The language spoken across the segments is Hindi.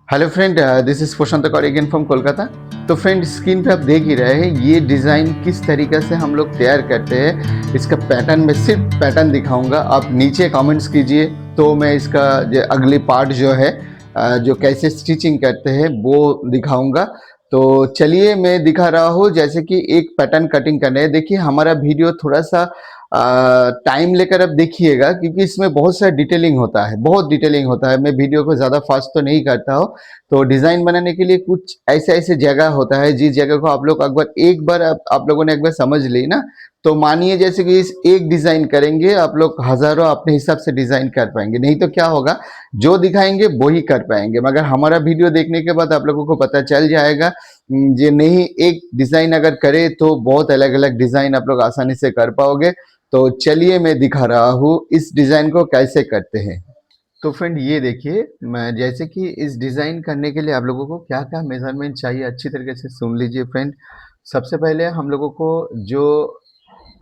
Hello friend, this is Prashant Kaur again from Kolkata. तो फ्रेंड, स्क्रीन पे आप देख ही रहे हैं ये डिज़ाइन किस तरीके से हम लोग तैयार करते हैं। इसका पैटर्न में सिर्फ पैटर्न दिखाऊंगा, आप नीचे कमेंट्स कीजिए तो मैं इसका जो अगली पार्ट जो है जो कैसे स्टिचिंग करते हैं वो दिखाऊंगा। तो चलिए मैं दिखा रहा हूँ जैसे कि एक पैटर्न कटिंग करना है। देखिए हमारा वीडियो थोड़ा सा टाइम लेकर अब देखिएगा क्योंकि इसमें बहुत सा डिटेलिंग होता है, बहुत डिटेलिंग होता है। मैं वीडियो को ज़्यादा फास्ट तो नहीं करता हूँ। तो डिज़ाइन बनाने के लिए कुछ ऐसे ऐसे जगह होता है जिस जगह को आप लोग अकबर एक बार आप लोगों ने एक बार समझ ली ना, तो मानिए जैसे कि इस एक डिज़ाइन करेंगे आप लोग हज़ारों अपने हिसाब से डिज़ाइन कर पाएंगे। नहीं तो क्या होगा, जो दिखाएंगे वो ही कर पाएंगे। मगर हमारा वीडियो देखने के बाद आप लोगों को पता चल जाएगा ये नहीं, एक डिज़ाइन अगर करे तो बहुत अलग अलग डिज़ाइन आप लोग आसानी से कर पाओगे। तो चलिए मैं दिखा रहा हूँ इस डिज़ाइन को कैसे करते हैं। तो फ्रेंड ये देखिए, मैं जैसे कि इस डिज़ाइन करने के लिए आप लोगों को क्या क्या मेजरमेंट चाहिए अच्छी तरीके से सुन लीजिए फ्रेंड। सबसे पहले हम लोगों को जो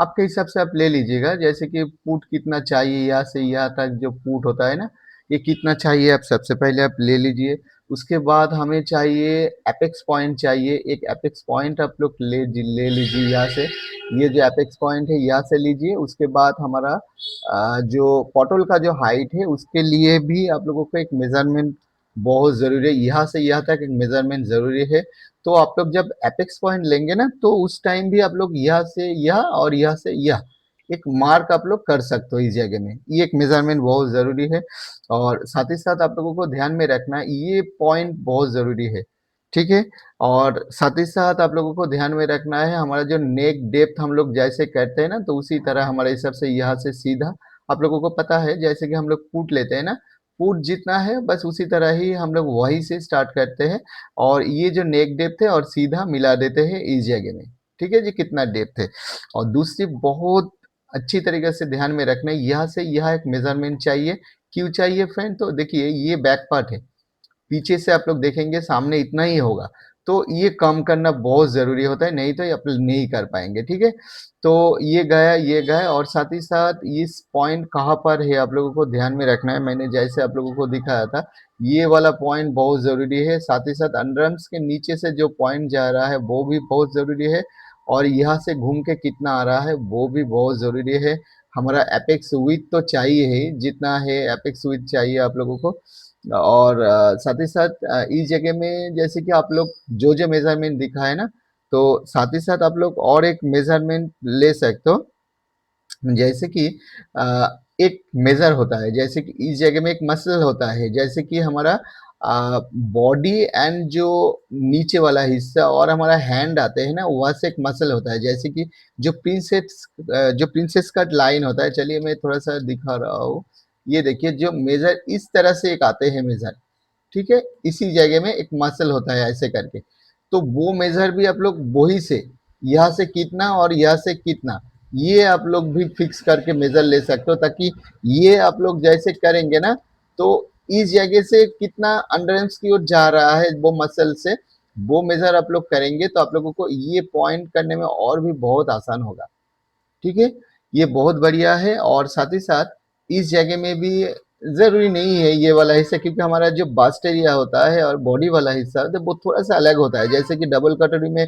आपके हिसाब से आप ले लीजिएगा, जैसे कि फुट कितना चाहिए, यहाँ से यहाँ तक जो फुट होता है ना, ये कितना चाहिए आप सबसे पहले आप ले लीजिए। उसके बाद हमें चाहिए एपेक्स पॉइंट चाहिए, एक एपेक्स पॉइंट आप लोग ले लीजिए यहाँ से। ये जो एपेक्स पॉइंट है यहाँ से लीजिए। उसके बाद हमारा जो पॉटल का जो हाइट है उसके लिए भी आप लोगों को एक मेजरमेंट बहुत ज़रूरी है। यहाँ से यहाँ तक एक मेजरमेंट ज़रूरी है। तो आप लोग जब एपेक्स पॉइंट लेंगे ना तो उस टाइम भी आप लोग यहाँ से यह और यहाँ से यह एक मार्क आप लोग कर सकते हो इस जगह में। ये एक मेजरमेंट बहुत ज़रूरी है। और साथ ही साथ आप लोगों को ध्यान में रखना है ये पॉइंट बहुत ज़रूरी है, ठीक है। और साथ ही साथ आप लोगों को ध्यान में रखना है हमारा जो नेक डेप्थ हम लोग जैसे करते हैं ना, तो उसी तरह हमारे हिसाब से यहाँ से सीधा आप लोगों को पता है जैसे कि हम लोग फुट लेते हैं ना, फुट जितना है बस उसी तरह ही हम लोग वहीं से स्टार्ट करते हैं। और ये जो नेक डेप्थ है और सीधा मिला देते हैं इस जगह में, ठीक है जी, कितना डेप्थ है। और दूसरी बहुत अच्छी तरीके से ध्यान में रखना है, यहाँ से यह एक मेजरमेंट चाहिए। क्यों चाहिए फ्रेंड? तो देखिए ये बैक पार्ट है, पीछे से आप लोग देखेंगे सामने इतना ही होगा, तो ये कम करना बहुत ज़रूरी होता है, नहीं तो ये आप लोग नहीं कर पाएंगे, ठीक है। तो ये गया और साथ ही साथ इस पॉइंट कहाँ पर है आप लोगों को ध्यान में रखना है। मैंने जैसे आप लोगों को दिखाया था ये वाला पॉइंट बहुत ज़रूरी है। साथ ही साथ अंडरआर्म्स के नीचे से जो पॉइंट जा रहा है वो भी बहुत ज़रूरी है। और यहाँ से घूम के कितना आ रहा है वो भी बहुत ज़रूरी है। हमारा एपेक्स विड्थ तो चाहिए ही, जितना है एपेक्स विड्थ चाहिए आप लोगों को। और साथ ही साथ इस जगह में जैसे कि आप लोग जो जो मेजरमेंट दिखा है ना, तो साथ ही साथ आप लोग और एक मेजरमेंट ले सकते हो। जैसे कि एक मेजर होता है, जैसे कि इस जगह में एक मसल होता है, जैसे कि हमारा बॉडी एंड जो नीचे वाला हिस्सा और हमारा हैंड आते हैं ना, वहाँ से एक मसल होता है। जैसे कि जो प्रिंसेस कट लाइन होता है, चलिए मैं थोड़ा सा दिखा रहा हूँ। ये देखिए जो मेजर इस तरह से एक आते हैं मेजर, ठीक है। इसी जगह में एक मसल होता है ऐसे करके, तो वो मेजर भी आप लोग वही से यहाँ से कितना और यहाँ से कितना, ये आप लोग भी फिक्स करके मेजर ले सकते हो, ताकि ये आप लोग जैसे करेंगे ना, तो इस जगह से कितना अंडरआर्म्स की ओर जा रहा है वो मसल से, वो मेजर आप लोग करेंगे तो आप लोगों को ये पॉइंट करने में और भी बहुत आसान होगा, ठीक है। ये बहुत बढ़िया है। और साथ ही साथ इस जगह में भी ज़रूरी नहीं है ये वाला हिस्सा, क्योंकि हमारा जो बास्ट एरिया होता है और बॉडी वाला हिस्सा होता है वो थोड़ा सा अलग होता है। जैसे कि डबल कटोरी में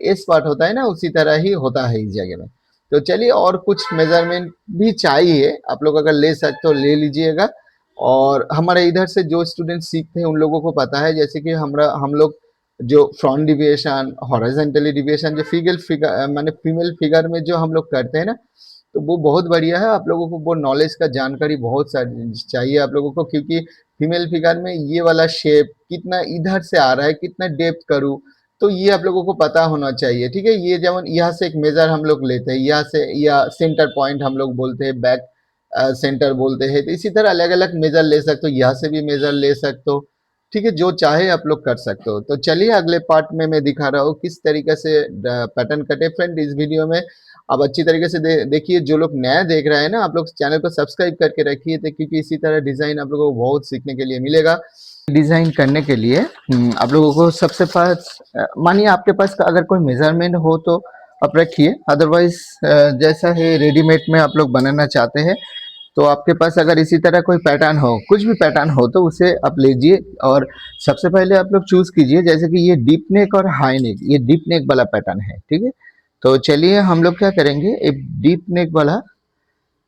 एस पार्ट होता है ना, उसी तरह ही होता है इस जगह में। तो चलिए और कुछ मेजरमेंट भी चाहिए, आप लोग अगर ले सकते हो ले लीजिएगा। और हमारे इधर से जो स्टूडेंट सीखते हैं उन लोगों को पता है, जैसे कि हम लोग जो फ्रंट डिविएशन, हॉरिजॉन्टली डिविएशन, जो फिगर माने फीमेल फिगर में जो हम लोग करते हैं ना, तो वो बहुत बढ़िया है। आप लोगों को वो नॉलेज का जानकारी बहुत सारी चाहिए आप लोगों को, क्योंकि फीमेल फिगर में ये वाला शेप कितना इधर से आ रहा है, कितना डेप्थ करूँ, तो ये आप लोगों को पता होना चाहिए, ठीक है। ये जब यहाँ से एक मेजर हम लोग लेते हैं, यहाँ से या सेंटर पॉइंट हम लोग बोलते हैं, बैक सेंटर बोलते हैं, तो इसी तरह अलग अलग मेजर ले सकते हो, यहाँ से भी मेजर ले सकते हो, ठीक है। जो चाहे आप लोग कर सकते हो। तो चलिए अगले पार्ट में मैं दिखा रहा हूँ किस तरीके से पैटर्न कटे। फ्रेंड इस वीडियो में आप अच्छी तरीके से देखिए, जो लोग नया देख रहे हैं ना, आप लोग चैनल को सब्सक्राइब करके रखिए, तो क्योंकि इसी तरह डिज़ाइन आप लोगों को बहुत सीखने के लिए मिलेगा। डिज़ाइन करने के लिए आप लोगों को सबसे पास मानिए आपके पास अगर कोई मेजरमेंट हो तो आप रखिए, अदरवाइज जैसा है रेडीमेड में आप लोग बनाना चाहते हैं तो आपके पास अगर इसी तरह कोई पैटर्न हो, कुछ भी पैटर्न हो, तो उसे आप लीजिए और सबसे पहले आप लोग चूज कीजिए, जैसे कि ये डीप नेक और हाई नेक, ये डीप नेक वाला पैटर्न है, ठीक है। तो चलिए हम लोग क्या करेंगे, एक डीप नेक वाला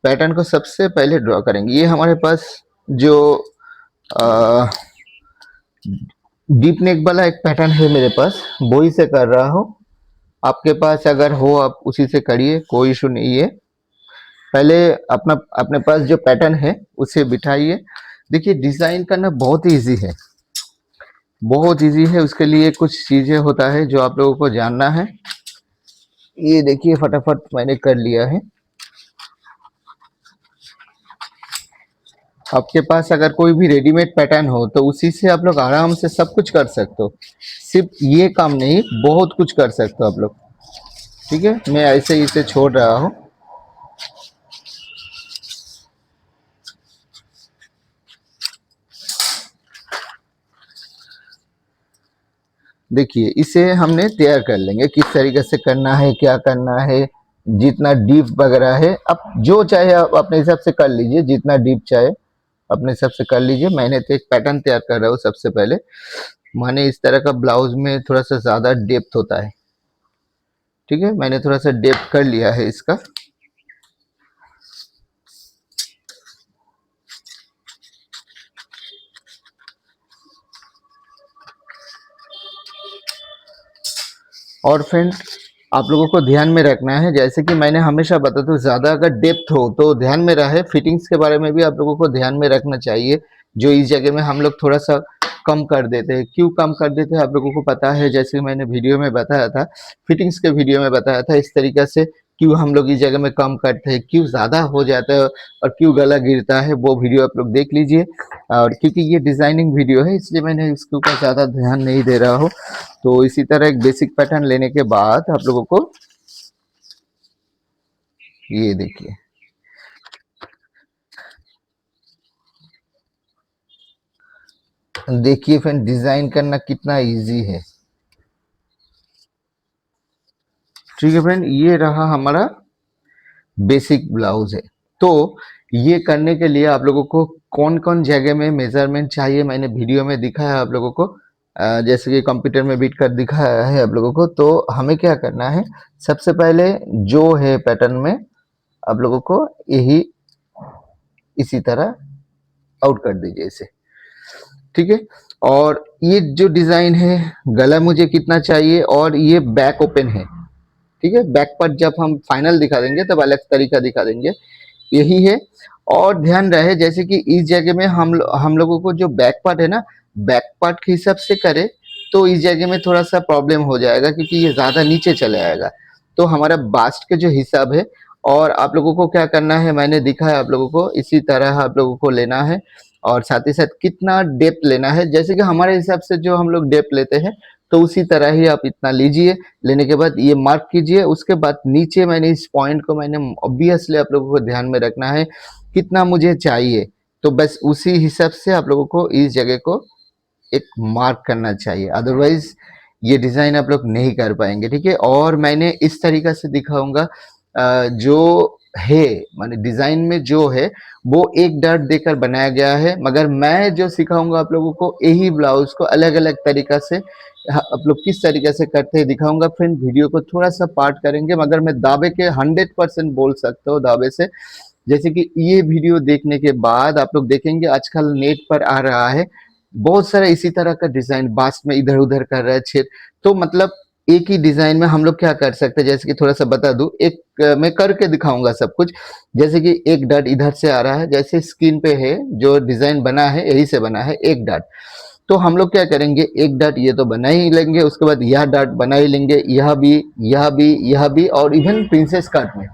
पैटर्न को सबसे पहले ड्रॉ करेंगे। ये हमारे पास जो डीप नेक वाला एक पैटर्न है मेरे पास, वो ही से कर रहा हूँ। आपके पास अगर हो आप उसी से करिए, कोई इशू नहीं है। पहले अपना अपने पास जो पैटर्न है उसे बिठाइए। देखिए डिजाइन करना बहुत इजी है, बहुत इजी है। उसके लिए कुछ चीजें होता है जो आप लोगों को जानना है। ये देखिए फटाफट मैंने कर लिया है। आपके पास अगर कोई भी रेडीमेड पैटर्न हो तो उसी से आप लोग आराम से सब कुछ कर सकते हो। सिर्फ ये काम नहीं, बहुत कुछ कर सकते हो आप लोग, ठीक है। मैं ऐसे ही इसे छोड़ रहा हूँ। देखिए इसे हमने तैयार कर लेंगे, किस तरीके से करना है, क्या करना है, जितना डीप वगैरह है आप जो चाहे आप अपने हिसाब से कर लीजिए, जितना डीप चाहे अपने हिसाब से कर लीजिए। मैंने तो एक पैटर्न तैयार कर रहा हूँ सबसे पहले। माने इस तरह का ब्लाउज में थोड़ा सा ज़्यादा डेप्थ होता है, ठीक है। मैंने थोड़ा सा डेप्थ कर लिया है इसका। और फ्रेंड आप लोगों को ध्यान में रखना है, जैसे कि मैंने हमेशा बताता हूँ, ज़्यादा अगर डेप्थ हो तो ध्यान में रहे। फिटिंग्स के बारे में भी आप लोगों को ध्यान में रखना चाहिए, जो इस जगह में हम लोग थोड़ा सा कम कर देते हैं। क्यों कम कर देते हैं आप लोगों को पता है, जैसे मैंने वीडियो में बताया था, फिटिंग्स के वीडियो में बताया था, इस तरीके से क्यों हम लोग इस जगह में कम करते हैं, क्यों ज़्यादा हो जाता है और क्यों गला गिरता है, वो वीडियो आप लोग देख लीजिए। और क्योंकि ये डिज़ाइनिंग वीडियो है इसलिए मैंने इसके ऊपर ज़्यादा ध्यान नहीं दे रहा हूँ। तो इसी तरह एक बेसिक पैटर्न लेने के बाद आप लोगों को ये देखिए, देखिए फ्रेंड डिजाइन करना कितना इजी है, ठीक है फ्रेंड। ये रहा हमारा बेसिक ब्लाउज है। तो ये करने के लिए आप लोगों को कौन कौन जगह में मेजरमेंट चाहिए मैंने वीडियो में दिखाया है आप लोगों को, जैसे कि कंप्यूटर में बीट कर दिखाया है आप लोगों को। तो हमें क्या करना है, सबसे पहले जो है पैटर्न में आप लोगों को यही इसी तरह आउट कर दीजिए इसे, ठीक है। और ये जो डिजाइन है, गला मुझे कितना चाहिए और ये बैक ओपन है, ठीक है। बैक पार्ट जब हम फाइनल दिखा देंगे तब अलग तरीका दिखा देंगे, यही है। और ध्यान रहे जैसे कि इस जगह में हम लोगों को जो बैक पार्ट है ना, बैक पार्ट के हिसाब से करे तो इस जगह में थोड़ा सा प्रॉब्लम हो जाएगा, क्योंकि ये ज्यादा नीचे चले आएगा। तो हमारा बास्ट के जो हिसाब है, और आप लोगों को क्या करना है मैंने दिखाया आप लोगों को, इसी तरह आप लोगों को लेना है। और साथ ही साथ कितना डेप्थ लेना है, जैसे कि हमारे हिसाब से जो हम लोग डेप्थ लेते हैं तो उसी तरह ही आप इतना लीजिए। लेने के बाद ये मार्क कीजिए, उसके बाद नीचे मैंने इस पॉइंट को मैंने ऑब्वियसली आप लोगों को ध्यान में रखना है कितना मुझे चाहिए, तो बस उसी हिसाब से आप लोगों को इस जगह को एक मार्क करना चाहिए, अदरवाइज ये डिजाइन आप लोग नहीं कर पाएंगे, ठीक है। और मैंने इस तरीका से दिखाऊंगा, जो है माने डिजाइन में जो है वो एक डॉट देकर बनाया गया है, मगर मैं जो सिखाऊंगा आप लोगों को यही ब्लाउज को अलग अलग तरीका से आप लोग किस तरीके से करते हैं दिखाऊंगा। फ्रेंड वीडियो को थोड़ा सा पार्ट करेंगे, मगर मैं दावे के 100% बोल सकता हूँ दावे से, जैसे कि ये वीडियो देखने के बाद आप लोग देखेंगे आजकल नेट पर आ रहा है बहुत सारा इसी तरह का डिजाइन, बास्ट में इधर उधर कर रहा है छेद। तो मतलब एक ही डिजाइन में हम लोग क्या कर सकते हैं, जैसे कि थोड़ा सा बता दूं, एक मैं करके दिखाऊंगा सब कुछ। जैसे कि एक डॉट इधर से आ रहा है, जैसे स्क्रीन पे है जो डिजाइन बना है यही से बना है एक डॉट। तो हम लोग क्या करेंगे, एक डॉट ये तो बना ही लेंगे, उसके बाद यह डॉट बना ही लेंगे, यह भी, यह भी, यह भी, और इवन प्रिंसेस कट में।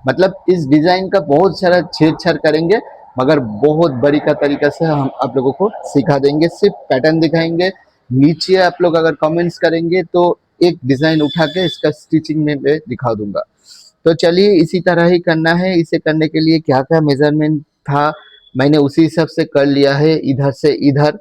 मतलब इस डिजाइन का बहुत सारा छेड़छाड़ करेंगे, मगर बहुत बड़ी का तरीका से हम आप लोगों को सिखा देंगे। सिर्फ पैटर्न दिखाएंगे, नीचे आप लोग अगर कमेंट्स करेंगे तो एक डिजाइन उठा के इसका स्टिचिंग में मैं दिखा दूंगा। तो चलिए इसी तरह ही करना है। इसे करने के लिए क्या क्या मेजरमेंट था मैंने उसी हिसाब से कर लिया है, इधर से इधर,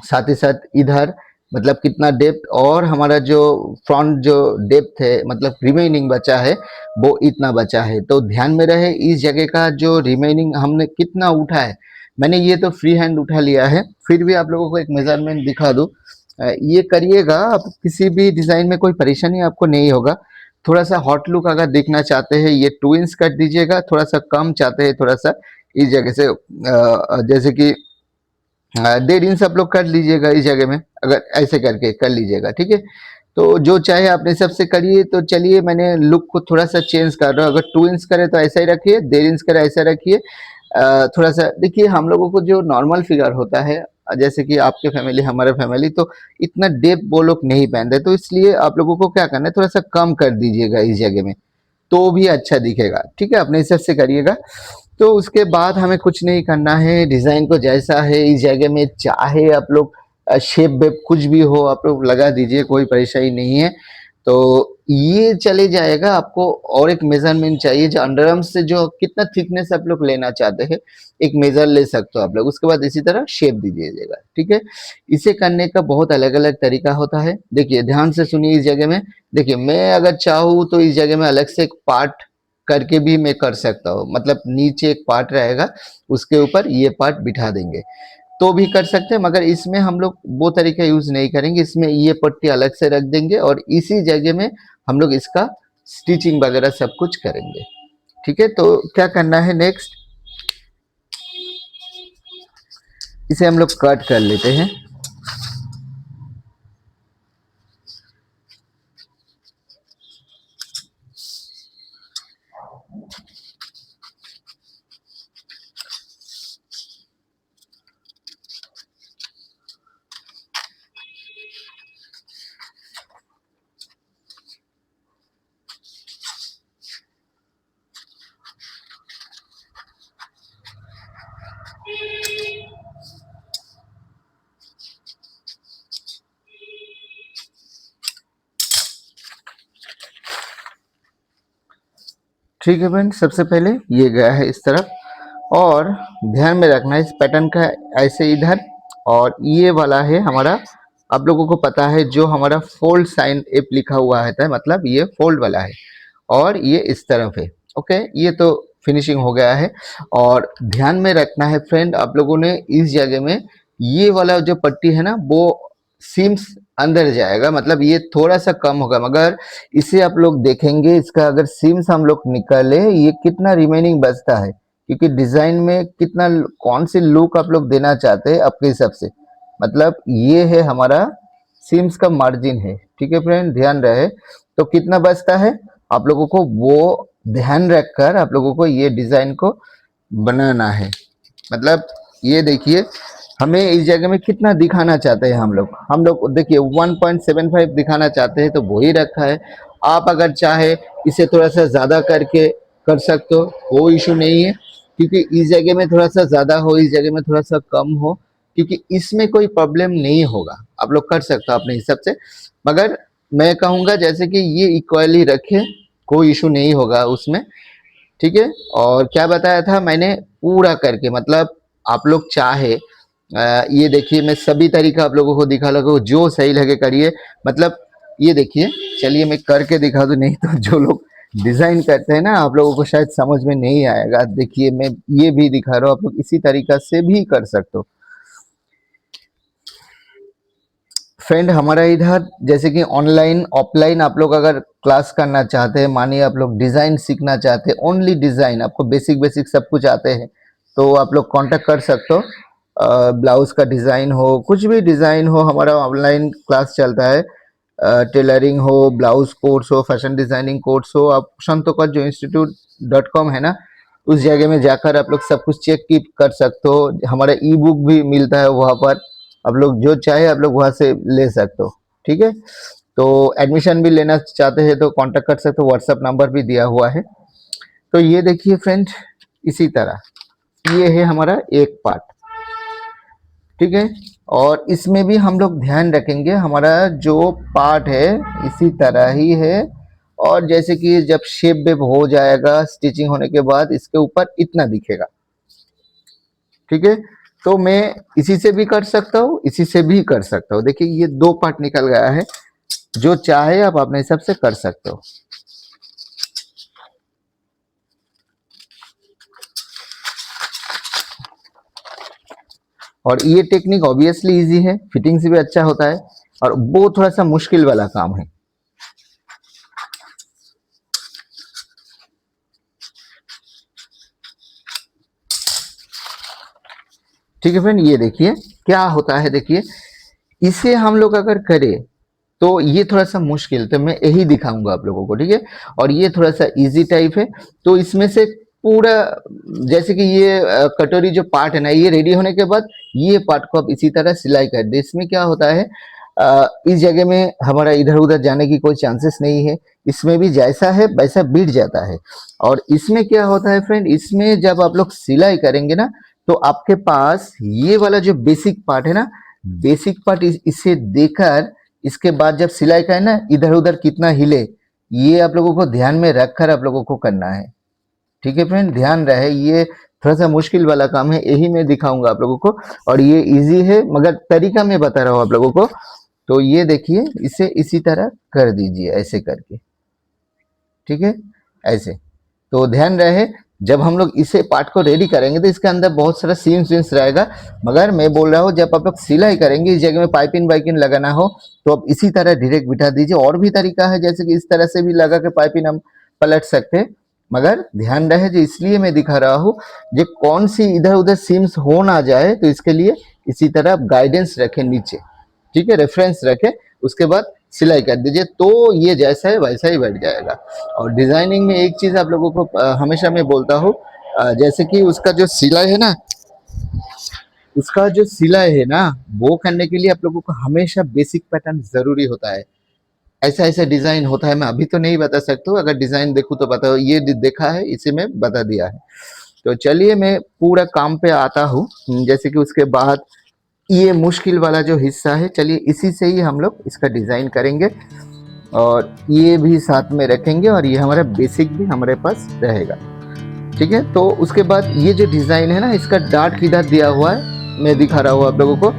साथ ही साथ इधर, मतलब कितना डेप्थ, और हमारा जो फ्रंट जो डेप्थ है मतलब रिमेनिंग बचा है वो इतना बचा है। तो ध्यान में रहे इस जगह का जो रिमेनिंग हमने कितना उठा है। मैंने ये तो फ्री हैंड उठा लिया है, फिर भी आप लोगों को एक मेजरमेंट दिखा दूं। ये करिएगा आप, किसी भी डिजाइन में कोई परेशानी आपको नहीं होगा। थोड़ा सा हॉट लुक अगर देखना चाहते हैं ये 2 इंच कर दीजिएगा, थोड़ा सा कम चाहते हैं थोड़ा सा इस जगह से जैसे कि 1.5 इंच आप लोग कर लीजिएगा इस जगह में, अगर ऐसे करके कर लीजिएगा, ठीक है। तो जो चाहे अपने हिसाब से करिए। तो चलिए मैंने लुक को थोड़ा सा चेंज कर रहा हूँ, अगर 2 इंच करे तो ऐसा ही रखिए, 1.5 इंच करे ऐसा रखिए। थोड़ा सा देखिए, हम लोगों को जो नॉर्मल फिगर होता है, जैसे कि आपके फैमिली हमारे फैमिली, तो इतना डेप वो लोग नहीं पहनते, तो इसलिए आप लोगों को क्या करना है, थोड़ा सा कम कर दीजिएगा इस जगह में, तो भी अच्छा दिखेगा, ठीक है। अपने हिसाब से करिएगा। तो उसके बाद हमें कुछ नहीं करना है, डिज़ाइन को जैसा है इस जगह में चाहे आप लोग शेप वेप कुछ भी हो आप लोग लगा दीजिए, कोई परेशानी नहीं है। तो ये चले जाएगा। आपको और एक मेजरमेंट चाहिए, जो अंडर आर्म से जो कितना थिकनेस आप लोग लेना चाहते हैं, एक मेजर ले सकते हो आप लोग। उसके बाद इसी तरह शेप दीजिएगा, ठीक है। इसे करने का बहुत अलग अलग तरीका होता है। देखिए ध्यान से सुनिए इस जगह में। देखिए मैं अगर चाहूँ तो इस जगह में अलग से एक पार्ट करके भी मैं कर सकता हूँ, मतलब नीचे एक पार्ट रहेगा उसके ऊपर ये पार्ट बिठा देंगे तो भी कर सकते हैं, मगर इसमें हम लोग वो तरीका यूज नहीं करेंगे। इसमें ये पट्टी अलग से रख देंगे और इसी जगह में हम लोग इसका स्टिचिंग वगैरह सब कुछ करेंगे, ठीक है। तो क्या करना है नेक्स्ट, इसे हम लोग कट कर लेते हैं। ठीक है फ्रेंड, सबसे पहले ये गया है इस तरफ, और ध्यान में रखना है इस पैटर्न का ऐसे इधर, और ये वाला है हमारा, आप लोगों को पता है जो हमारा फोल्ड साइन एप लिखा हुआ है, मतलब ये फोल्ड वाला है, और ये इस तरफ है। ओके, ये तो फिनिशिंग हो गया है। और ध्यान में रखना है फ्रेंड, आप लोगों ने इस जगह में ये वाला जो पट्टी है ना वो सीम्स अंदर जाएगा, मतलब ये थोड़ा सा कम होगा, मगर इसे आप लोग देखेंगे इसका अगर सीम्स हम लोग निकाले ये कितना रिमेनिंग बचता है, क्योंकि डिजाइन में कितना कौन सी लुक आप लोग देना चाहते हैं आपके हिसाब से, मतलब ये है हमारा सीम्स का मार्जिन है, ठीक है फ्रेंड, ध्यान रहे। तो कितना बचता है आप लोगों को वो ध्यान रखकर आप लोगों को ये डिजाइन को बनाना है। मतलब ये देखिए हमें इस जगह में कितना दिखाना चाहते हैं हम लोग देखिए 1.75 दिखाना चाहते हैं तो वो ही रखा है। आप अगर चाहे इसे थोड़ा सा ज़्यादा करके कर सकते हो, कोई इशू नहीं है, क्योंकि इस जगह में थोड़ा सा ज़्यादा हो इस जगह में थोड़ा सा कम हो, क्योंकि इसमें कोई प्रॉब्लम नहीं होगा, आप लोग कर सकते हो अपने हिसाब से। मगर मैं कहूँगा जैसे कि ये इक्वली रखे, कोई इशू नहीं होगा उसमें, ठीक है। और क्या बताया था मैंने पूरा करके, मतलब आप लोग चाहे ये देखिए मैं सभी तरीका आप लोगों को दिखा लगा, जो सही लगे करिए। मतलब ये देखिए, चलिए मैं करके दिखा दूं, नहीं तो जो लोग डिजाइन करते हैं ना आप लोगों को शायद समझ में नहीं आएगा। देखिए मैं ये भी दिखा रहा हूँ, आप लोग इसी तरीका से भी कर सकते हो। फ्रेंड हमारा इधर जैसे कि ऑनलाइन ऑफलाइन आप लोग अगर क्लास करना चाहते हैं, मानिए आप लोग डिज़ाइन सीखना चाहते हैं, ओनली डिज़ाइन आपको बेसिक बेसिक सब कुछ आते हैं, तो आप लोग कांटेक्ट कर सकते हो। ब्लाउज का डिज़ाइन हो, कुछ भी डिज़ाइन हो, हमारा ऑनलाइन क्लास चलता है। टेलरिंग हो, ब्लाउज कोर्स हो, फैशन डिज़ाइनिंग कोर्स हो, आप संतोकर जो institute.com है ना, उस जगह में जाकर आप लोग सब कुछ चेक की कर सकते हो। हमारा ई बुक भी मिलता है वहाँ पर, आप लोग जो चाहे आप लोग वहाँ से ले सकते हो, ठीक है। तो एडमिशन भी लेना चाहते हैं तो कांटेक्ट कर सकते हो, व्हाट्सएप नंबर भी दिया हुआ है। तो ये देखिए फ्रेंड, इसी तरह ये है हमारा एक पार्ट, ठीक है। और इसमें भी हम लोग ध्यान रखेंगे हमारा जो पार्ट है इसी तरह ही है, और जैसे कि जब शेप वेप हो जाएगा स्टिचिंग होने के बाद इसके ऊपर इतना दिखेगा, ठीक है। तो मैं इसी से भी कर सकता हूँ, इसी से भी कर सकता हूँ। देखिए ये दो पार्ट निकल गया है, जो चाहे आप अपने हिसाब से कर सकते हो। और ये टेक्निक ऑब्वियसली इजी है, फिटिंग से भी अच्छा होता है, और वो थोड़ा सा मुश्किल वाला काम है। ठीक है फ्रेंड, ये देखिए क्या होता है। देखिए इसे हम लोग अगर करें तो ये थोड़ा सा मुश्किल, तो मैं यही दिखाऊंगा आप लोगों को, ठीक है। और ये थोड़ा सा इजी टाइप है। तो इसमें से पूरा, जैसे कि ये कटोरी जो पार्ट है ना, ये रेडी होने के बाद ये पार्ट को आप इसी तरह सिलाई कर दे। इसमें क्या होता है, इस जगह में हमारा इधर उधर जाने की कोई चांसेस नहीं है। इसमें भी जैसा है वैसा बिट जाता है। और इसमें क्या होता है फ्रेंड, इसमें जब आप लोग सिलाई करेंगे ना, तो आपके पास ये वाला जो बेसिक पार्ट है ना, बेसिक पार्ट इसे देकर इसके बाद जब सिलाई का है ना, इधर उधर कितना हिले, ये आप लोगों को ध्यान में रखकर आप लोगों को करना है। ठीक है फ्रेंड, ध्यान रहे, ये थोड़ा सा मुश्किल वाला काम है, यही मैं दिखाऊंगा आप लोगों को। और ये इजी है, मगर तरीका मैं बता रहा हूँ आप लोगों को। तो ये देखिए, इसे इसी तरह कर दीजिए ऐसे करके, ठीक है, ऐसे। तो ध्यान रहे, जब हम लोग इसे पार्ट को रेडी करेंगे तो इसके अंदर बहुत सारा सीम्स वीम्स रहेगा, मगर मैं बोल रहा हूँ जब आप लोग सिलाई करेंगे, इस जगह में पाइपिंग वाइपिंग लगाना हो तो आप इसी तरह डायरेक्ट बिठा दीजिए। और भी तरीका है, जैसे कि इस तरह से भी लगा के पाइपिंग हम पलट सकते हैं, मगर ध्यान रहे जो इसलिए मैं दिखा रहा हूँ, जो कौन सी इधर उधर सीम्स हो ना जाए, तो इसके लिए इसी तरह आप गाइडेंस रखें नीचे, ठीक है, रेफरेंस रखें, उसके बाद सिलाई कर दीजिए, तो ये जैसा है वैसा ही बैठ जाएगा। और डिजाइनिंग में एक चीज आप लोगों को हमेशा मैं बोलता हूँ, जैसे कि उसका जो सिलाई है ना, उसका जो सिलाई है ना, वो करने के लिए आप लोगों को हमेशा बेसिक पैटर्न जरूरी होता है। ऐसा ऐसा डिजाइन होता है, मैं अभी तो नहीं बता सकता हूँ, अगर डिजाइन देखूँ तो बता, ये देखा है इसे मैं बता दिया है। तो चलिए मैं पूरा काम पे आता हूँ। जैसे कि उसके बाद ये मुश्किल वाला जो हिस्सा है, चलिए इसी से ही हम लोग इसका डिजाइन करेंगे, और ये भी साथ में रखेंगे, और ये हमारा बेसिक भी हमारे पास रहेगा, ठीक है। तो उसके बाद ये जो डिजाइन है ना, इसका डार्ट किधर दिया हुआ है मैं दिखा रहा हूँ आप लोगों को।